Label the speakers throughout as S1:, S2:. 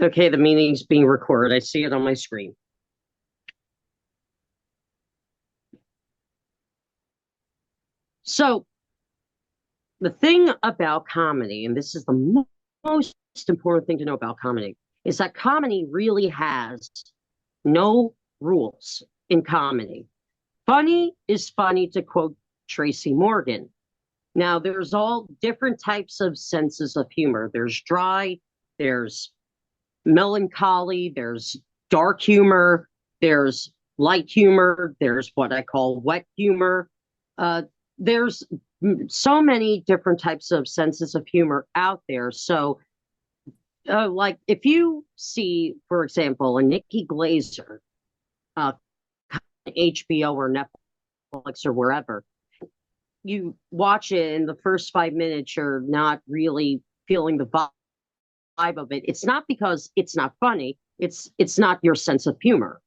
S1: Okay, the meeting's being recorded. I see it on my screen. So, the thing about comedy, and this is the most important thing to know about comedy, is that comedy really has no rules in comedy. Funny is funny, to quote Tracy Morgan. Now, there's all different types of senses of humor. There's dry, there's melancholy, there's dark humor, there's light humor, there's what I call wet humor. There's so many different types of senses of humor out there. So, like if you see, for example, a Nikki Glazer, uh, HBO or Netflix or wherever, you watch it in the first 5 minutes, you're not really feeling the vibe of it. It's not because it's not funny. It's not your sense of humor,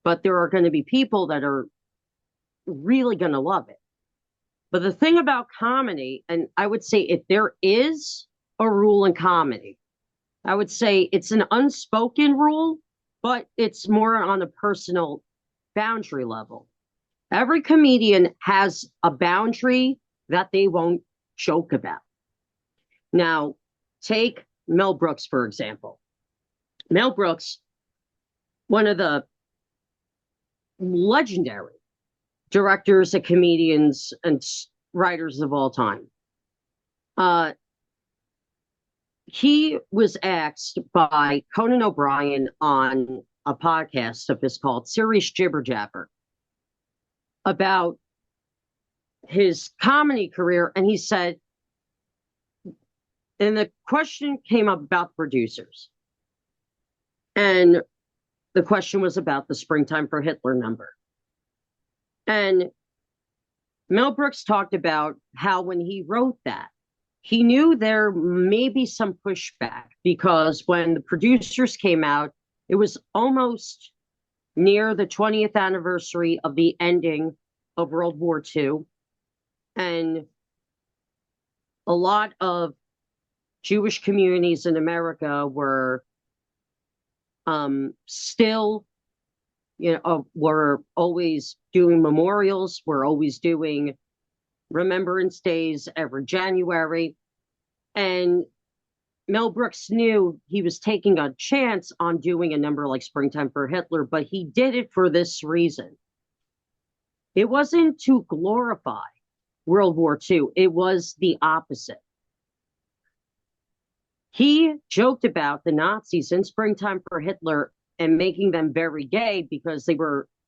S1: but there are going to be people that are really going to love it. But the thing about comedy, and I would say if there is a rule in comedy, I would say it's an unspoken rule, but it's more on a personal boundary level. Every comedian has a boundary that they won't joke about. Now, take Mel Brooks, for example. Mel Brooks, one of the legendary directors and comedians and writers of all time. Uh, he was asked by Conan O'Brien on a podcast of his called Serious Jibber Jabber about his comedy career. And he said, and the question came up about producers. And the question was about the Springtime for Hitler number. And Mel Brooks talked about how when he wrote that, he knew there may be some pushback because when the producers came out, it was almost near the 20th anniversary of the ending of World War II. And a lot of Jewish communities in America were still, were always doing memorials, were always doing remembrance days every January. And Mel Brooks knew he was taking a chance on doing a number like Springtime for Hitler, but he did it for this reason. It wasn't to glorify World War II, it was the opposite. He joked about the Nazis in Springtime for Hitler and making them very gay because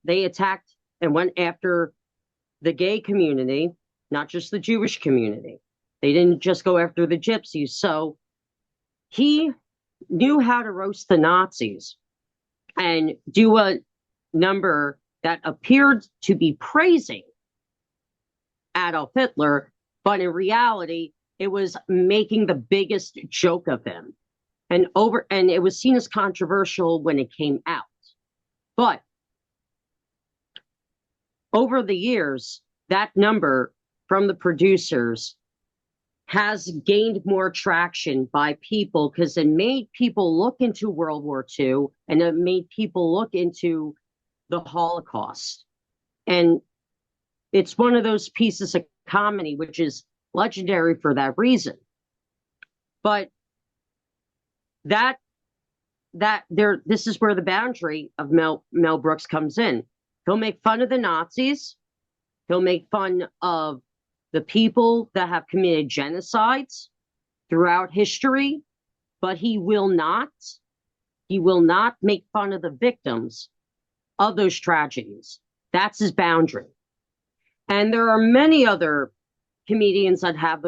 S1: they attacked and went after the gay community, not just the Jewish community. They didn't just go after the gypsies. So he knew how to roast the Nazis and do a number that appeared to be praising Adolf Hitler, but in reality, it was making the biggest joke of him. And it was seen as controversial when it came out. But over the years, that number from the producers has gained more traction by people because it made people look into World War II and it made people look into the Holocaust. And it's one of those pieces of comedy which is legendary for that reason. But this is where the boundary of Mel Brooks comes in. He'll make fun of the Nazis. He'll make fun of the people that have committed genocides throughout history, but he will not make fun of the victims of those tragedies. That's his boundary. And there are many other comedians that have those